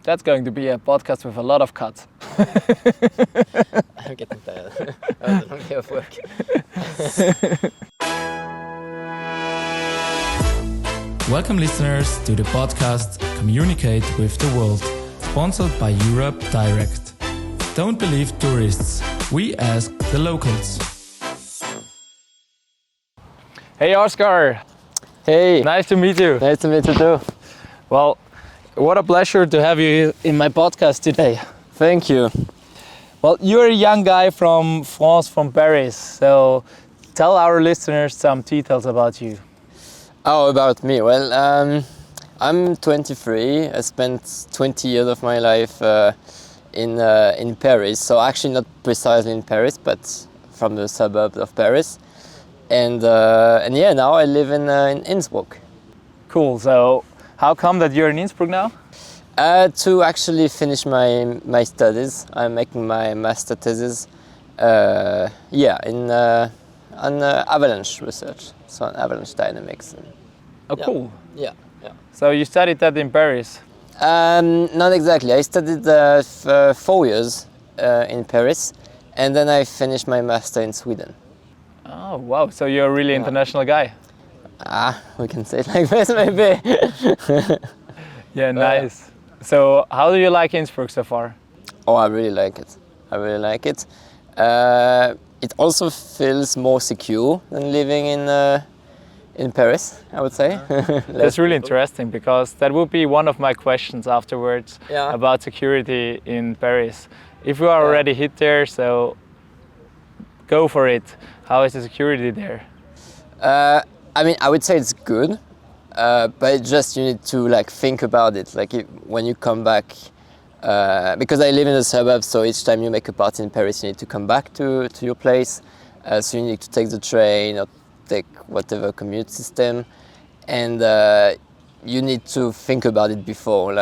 That's going to be a podcast with a lot of cuts. I'm getting tired. I don't care of work. Welcome listeners to the podcast Communicate with the World, sponsored by Europe Direct. Don't believe tourists, we ask the locals. Hey Oscar, Hey, nice to meet you. nice to meet you too. Well, what a pleasure to have you in my podcast today. Thank you. Well, you're a young guy from France, from Paris, so tell our listeners some details about you. Oh, about me. Well, I'm 23. I spent 20 years of my life in Paris. So actually not precisely in Paris, but from the suburbs of Paris. And yeah, now I live in Innsbruck. Cool, so how come that you're in Innsbruck now? To actually finish my studies, I'm making my master thesis. On avalanche research, so on avalanche dynamics. Oh, cool. Yeah. So you studied that in Paris? Not exactly. I studied 4 years in Paris, and then I finished my master in Sweden. Oh, wow, so you're a really international guy. We can say it like this, maybe. Yeah, nice. So how do you like Innsbruck so far? Oh, I really like it. It also feels more secure than living in Paris, I would say. That's really interesting, because that would be one of my questions afterwards about security in Paris. If you are already hit there, so go for it. How is the security there? I would say it's good, but just you need to think about it. When you come back, because I live in the suburbs, so each time you make a party in Paris, you need to come back to your place. So you need to take the train or take whatever commute system, and you need to think about it before.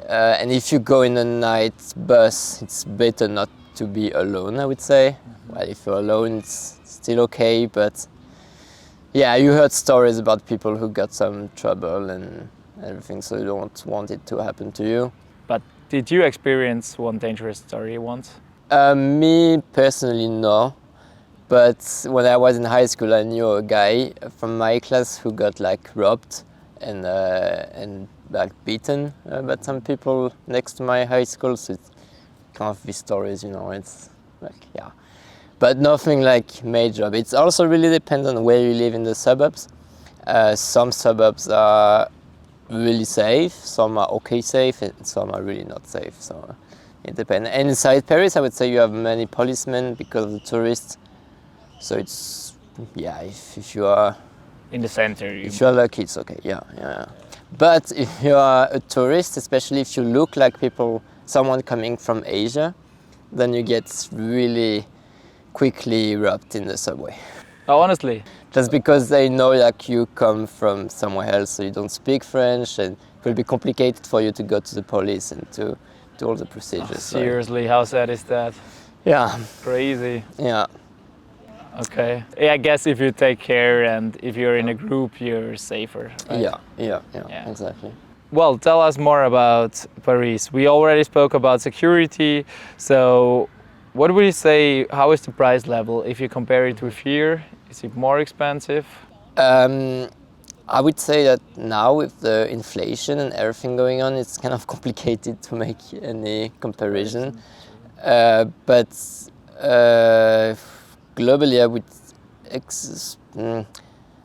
And if you go in a night bus, it's better not to be alone, I would say. Well, if you're alone, it's still okay, but yeah, you heard stories about people who got some trouble and everything, so you don't want it to happen to you. But did you experience one dangerous story once? Me personally, no. But when I was in high school, I knew a guy from my class who got robbed and beaten by some people next to my high school. So it's kind of these stories, it's but nothing major. But it's also really depends on where you live in the suburbs. Some suburbs are really safe, some are okay safe, and some are really not safe. So it depends. And inside Paris, I would say you have many policemen because of the tourists. So it's if you are in the center, if you are lucky, it's okay. Yeah. But if you are a tourist, especially if you look like someone coming from Asia, then you get really quickly robbed in the subway. Oh, honestly? Just because they know you come from somewhere else, so you don't speak French, and it will be complicated for you to go to the police and to do all the procedures. Seriously, how sad is that? Yeah. Crazy. Yeah. Okay. I guess if you take care and if you're in a group, you're safer. Right? Yeah, exactly. Well, tell us more about Paris. We already spoke about security, so what would you say, how is the price level if you compare it with here? Is it more expensive? I would say that now with the inflation and everything going on, it's kind of complicated to make any comparison. But globally, I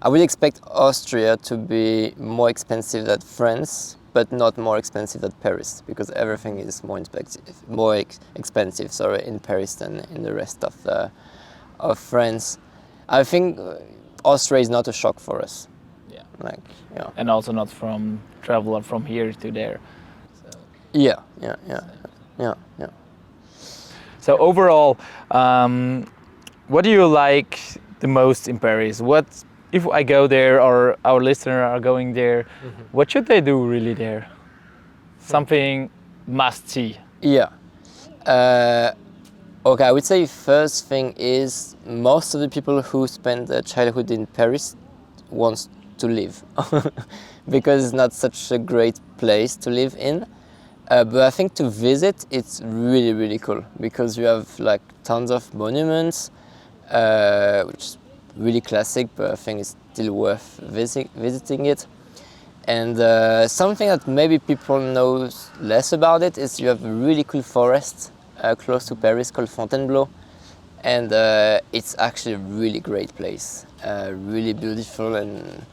would expect Austria to be more expensive than France, but not more expensive than Paris, because everything is more expensive in Paris than in the rest of France. I think Austria is not a shock for us. And also not from travel from here to there. So. Yeah. So overall, what do you like the most in Paris? What if I go there, or our listeners are going there, what should they do really there? Something must see. Yeah. Okay, I would say first thing is most of the people who spend their childhood in Paris wants to live because it's not such a great place to live in. But I think to visit, it's really, really cool because you have like tons of monuments, which is really classic, but I think it's still worth visiting it. And something that maybe people know less about it is you have a really cool forest close to Paris called Fontainebleau. And it's actually a really great place, really beautiful and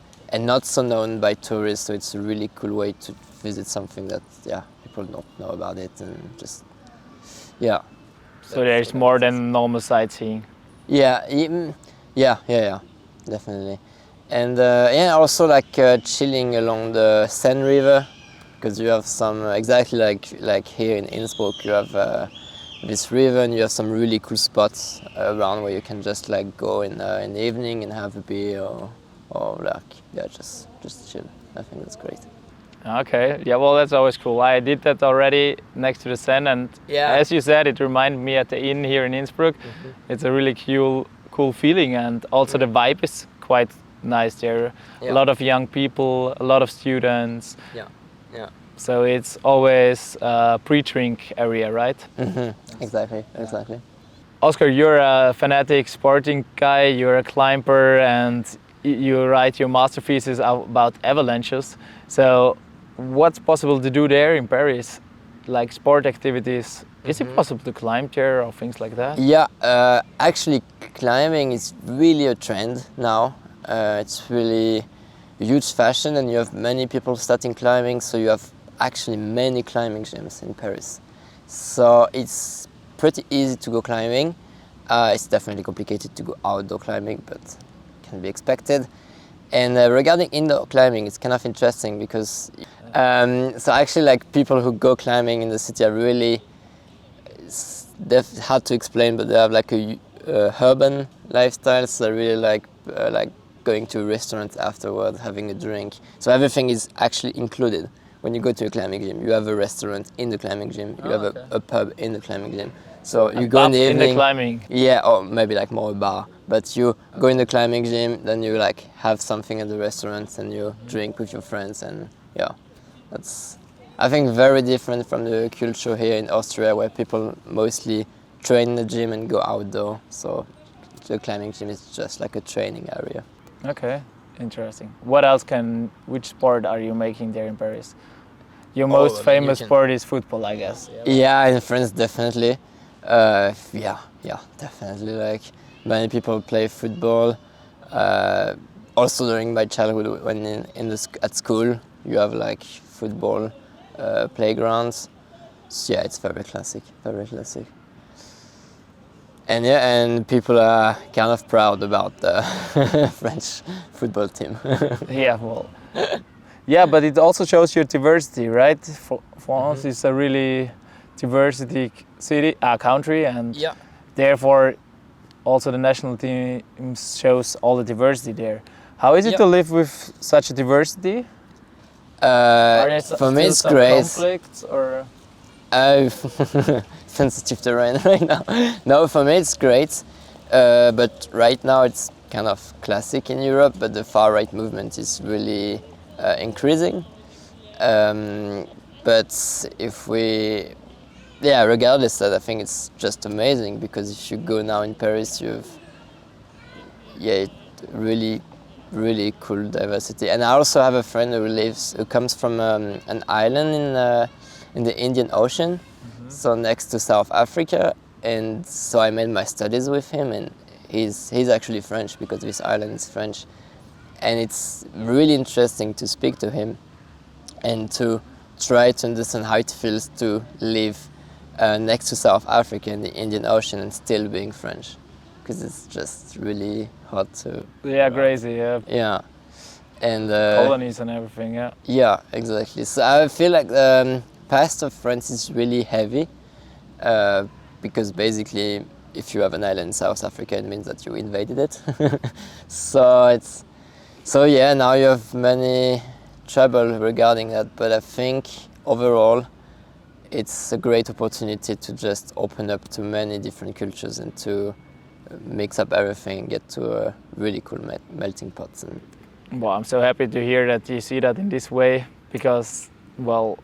not so known by tourists. So it's a really cool way to visit something that people don't know about it, and just So there's more than normal sightseeing. Yeah, definitely. And also like chilling along the Seine River, because you have some exactly like here in Innsbruck, you have this river, and you have some really cool spots around where you can just like go in the evening and have a beer or like just chill. I think that's great. Okay, yeah, well, that's always cool. I did that already next to the Seine, and as you said, it reminded me at the inn here in Innsbruck. It's a really cool feeling, and also the vibe is quite nice there. A lot of young people, a lot of students. Yeah. So it's always a pre-drink area, right? Exactly. Oscar, you're a fanatic sporting guy, you're a climber, and you write your master thesis about avalanches. So what's possible to do there in Paris? Like sport activities, is it possible to climb there or things like that? Yeah, actually climbing is really a trend now. It's really a huge fashion, and you have many people starting climbing, so you have actually many climbing gyms in Paris. So it's pretty easy to go climbing. It's definitely complicated to go outdoor climbing, but can be expected. And regarding indoor climbing, it's kind of interesting because so actually like people who go climbing in the city are really hard to explain, but they have like a urban lifestyle. So they really like going to a restaurant afterward, having a drink. So everything is actually included. When you go to a climbing gym, you have a restaurant in the climbing gym, you have a pub in the climbing gym. So you go in the evening. In the climbing. Yeah, or maybe like more a bar. But you go in the climbing gym, then you like have something at the restaurant, and you drink with your friends, and that's I think very different from the culture here in Austria, where people mostly train in the gym and go outdoor. So the climbing gym is just like a training area. Okay, interesting. Which sport are you making there in Paris? Your most famous sport is football, I guess. Yeah, in France, definitely. Definitely. Like many people play football. Also during my childhood, when at school, you have like football playgrounds. So yeah, it's very classic. And people are kind of proud about the French football team. Yeah, but it also shows your diversity, right? France is a really diversity country, and therefore also the national team shows all the diversity there. How is it to live with such a diversity? For me, it's great. Conflicts or? Sensitive terrain right now. No, for me it's great, but right now it's kind of classic in Europe, but the far-right movement is really increasing. But regardless of that, I think it's just amazing, because if you go now in Paris, really, really cool diversity. And I also have a friend who comes from an island in the Indian Ocean, so next to South Africa, and so I made my studies with him, and he's actually French, because this island is French, and it's really interesting to speak to him and to try to understand how it feels to live next to South Africa in the Indian Ocean and still being French, because it's just really hard to... Crazy, Yeah. And colonies and everything, Yeah, exactly. So I feel like past of France is really heavy, because basically if you have an island in South Africa, it means that you invaded it. So now you have many trouble regarding that, but I think overall it's a great opportunity to just open up to many different cultures and to mix up everything and get to a really cool melting pot. Well, I'm so happy to hear that you see that in this way, because, well,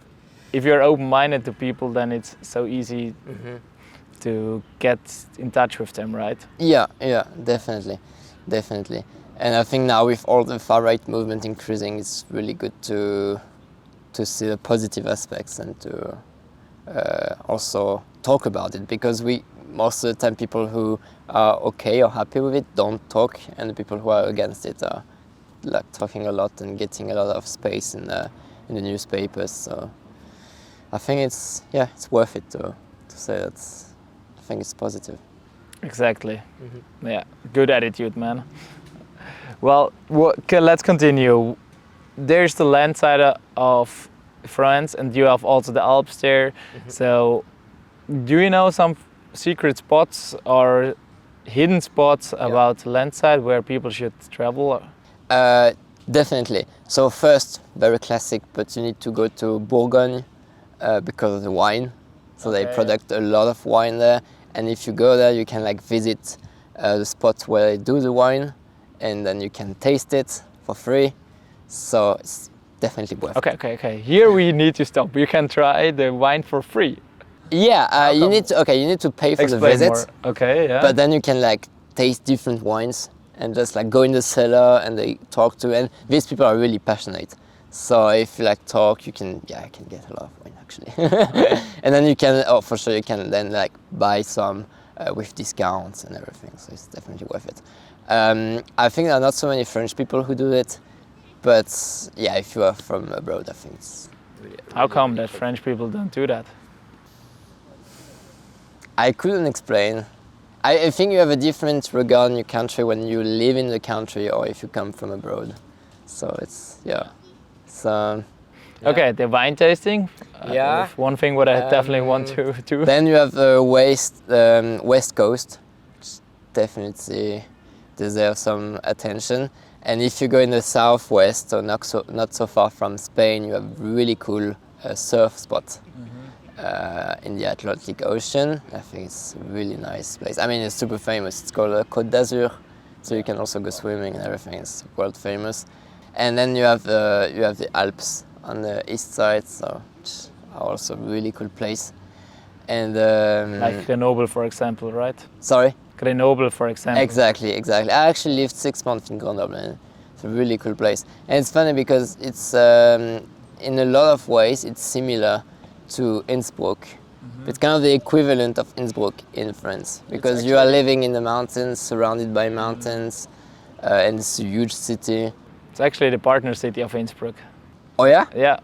if you're open-minded to people, then it's so easy to get in touch with them, right? Yeah, definitely. And I think now with all the far right movement increasing, it's really good to see the positive aspects and to also talk about it, because most of the time people who are okay or happy with it don't talk, and the people who are against it are like talking a lot and getting a lot of space in the newspapers. So I think it's worth it to say that. I think it's positive. Exactly. Yeah, good attitude, man. Well, let's continue. There's the land side of France, and you have also the Alps there. So, do you know some secret spots or hidden spots about the land side where people should travel? Definitely. So first, very classic, but you need to go to Burgund because of the wine. So they produce a lot of wine there, and if you go there, you can like visit the spots where they do the wine, and then you can taste it for free. So it's definitely worth it. Okay. Here we need to stop. You can try the wine for free. Yeah, you need to pay for Explain the visit. more. Okay, yeah. But then you can like taste different wines and just like go in the cellar and they talk to, and these people are really passionate. So if you like talk, you can get a lot of wine actually. And then you can, for sure you can then like buy some with discounts and everything. So it's definitely worth it. I think there are not so many French people who do it, but yeah, if you are from abroad, I think it's really How come that French people don't do that? I couldn't explain. I think you have a different regard in your country when you live in the country or if you come from abroad. So it's, Okay, the wine tasting. Yeah. One thing what I definitely want to do. Then you have the West Coast, which definitely deserves some attention. And if you go in the southwest, so not so far from Spain, you have really cool surf spot. In the Atlantic Ocean. I think it's a really nice place. I mean, it's super famous. It's called Côte d'Azur, so you can also go swimming and everything. It's world famous. And then you have the Alps on the east side, so it's also a really cool place. And Like Grenoble, for example, right? sorry. Grenoble, for example. Exactly. I actually lived 6 months in Grenoble, and it's a really cool place. And it's funny because it's in a lot of ways it's similar to Innsbruck. It's kind of the equivalent of Innsbruck in France, because you are living in the mountains, surrounded by mountains, and it's a huge city. It's actually the partner city of Innsbruck. Oh yeah? Yeah.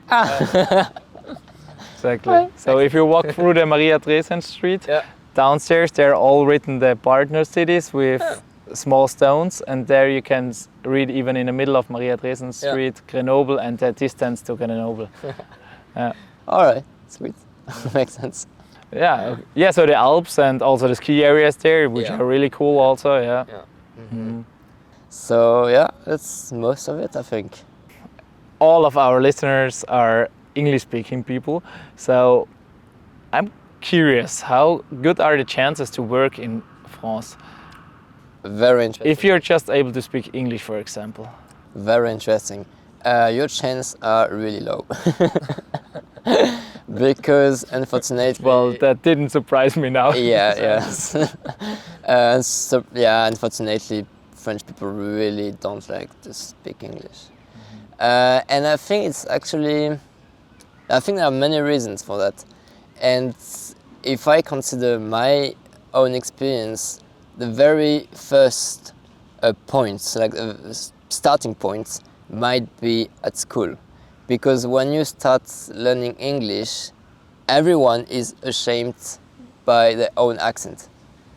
Exactly. So if you walk through the Maria Dresden Street, downstairs they're all written the partner cities with small stones, and there you can read even in the middle of Maria Dresden Street, Grenoble, and the distance to Grenoble. All right, sweet. Makes sense. Yeah. So the Alps and also the ski areas there, which are really cool also. Yeah. So yeah, that's most of it, I think. All of our listeners are English-speaking people, so I'm curious, how good are the chances to work in France? Very interesting. If you're just able to speak English, for example. Very interesting. Your chances are really low. Because unfortunately... Well, that didn't surprise me now. Unfortunately, French people really don't like to speak English. And I think there are many reasons for that. And if I consider my own experience, the very first points, like starting points, might be at school. Because when you start learning English, everyone is ashamed by their own accent.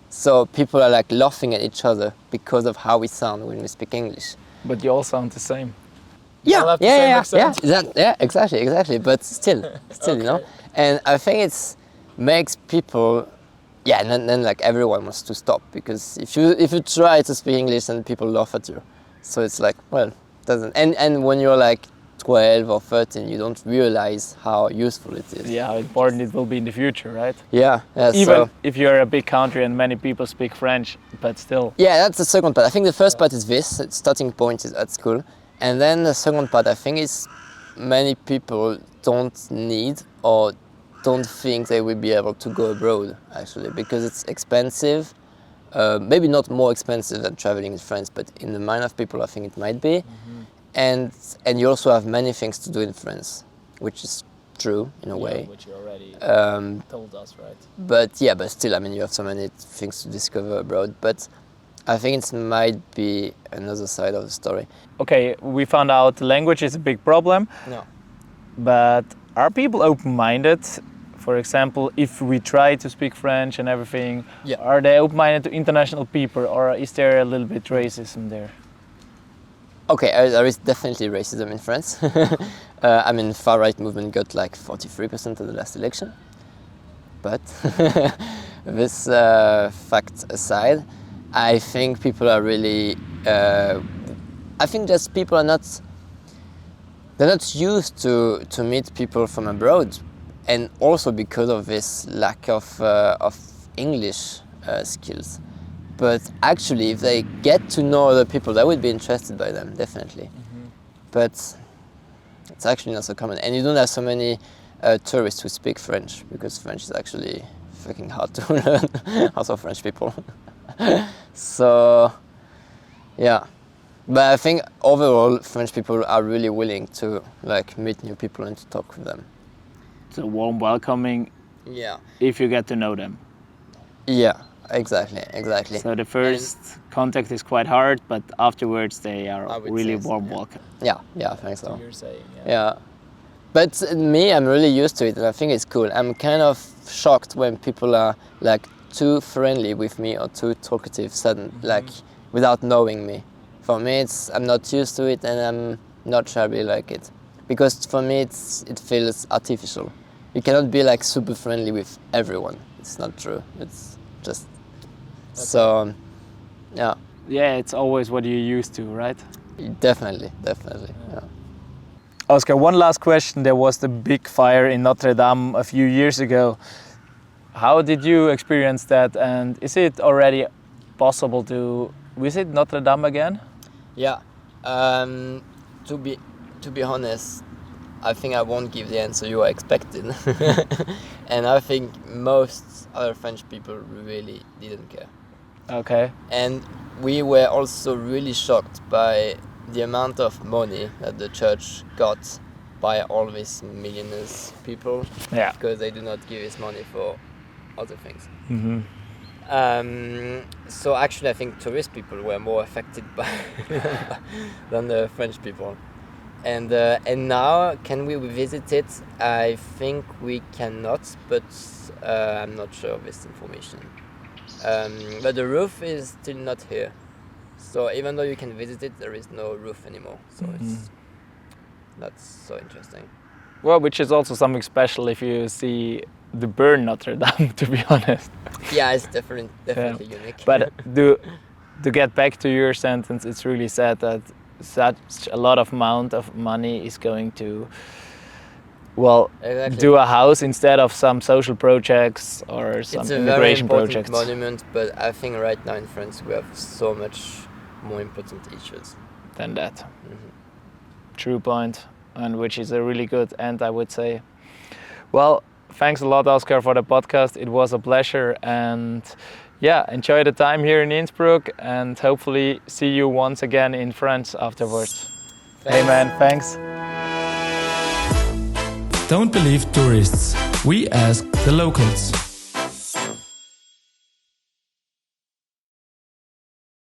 So people are like laughing at each other because of how we sound when we speak English. But you all sound the same. Exactly. But still, okay. You know. And I think it makes people, and then like everyone wants to stop, because if you try to speak English, then people laugh at you. So it's like, well, doesn't. And when you're like 12 or 13, you don't realize how useful it is. Yeah, how important it will be in the future, right? Yeah. Even if you're a big country and many people speak French, but still. Yeah, that's the second part. I think the first part is this, starting point is at school. And then the second part, I think, is many people don't need or don't think they will be able to go abroad, actually, because it's expensive. Maybe not more expensive than traveling in France, but in the mind of people, I think it might be. And you also have many things to do in France, which is true in a way. Which you already told us, right? But still, I mean, you have so many things to discover abroad. But I think it might be another side of the story. Okay, we found out language is a big problem. No. But are people open-minded? For example, if we try to speak French and everything, are they open-minded to international people, or is there a little bit racism there? Okay, there is definitely racism in France. I mean, far-right movement got like 43% of the last election. But this fact aside, I think people are really. I think just people are not. They're not used to meet people from abroad, and also because of this lack of English skills. But actually, if they get to know other people, they would be interested by them, definitely. But it's actually not so common, and you don't have so many tourists who speak French, because French is actually fucking hard to learn. Also, French people. So, yeah. But I think overall, French people are really willing to like meet new people and to talk with them. So warm welcoming. Yeah. If you get to know them. Yeah, exactly. So the first contact is quite hard, but afterwards they are really warm welcome. Yeah, I think so. You're saying. Yeah. But me, I'm really used to it, and I think it's cool. I'm kind of shocked when people are like too friendly with me or too talkative, like without knowing me. For me, I'm not used to it, and I'm not sure I really like it, because for me it feels artificial. You cannot be like super friendly with everyone. It's not true. It's just so, yeah. Yeah, it's always what you're used to, right? Definitely. Yeah. Oscar, one last question. There was the big fire in Notre Dame a few years ago. How did you experience that, and is it already possible to visit Notre Dame again? Yeah. To be honest, I think I won't give the answer you are expecting. And I think most other French people really didn't care. Okay. And we were also really shocked by the amount of money that the church got by all these millionaires people. Yeah. Because they do not give this money for other things. So actually, I think tourist people were more affected by than the French people. And now, can we visit it? I think we cannot, but I'm not sure of this information. But the roof is still not here. So even though you can visit it, there is no roof anymore. So it's not so interesting. Well, which is also something special if you see the burn Notre Dame, to be honest. Yeah, it's definitely unique. But to get back to your sentence, it's really sad that such a lot of amount of money is going to, well, do a house instead of some social projects or some immigration projects. It's a very important monument, but I think right now in France we have so much more important issues than that. True point, and which is a really good end, I would say. Well, thanks a lot, Oscar, for the podcast. It was a pleasure, and yeah, enjoy the time here in Innsbruck, and hopefully see you once again in France afterwards. Hey man, thanks. Don't believe tourists. We ask the locals.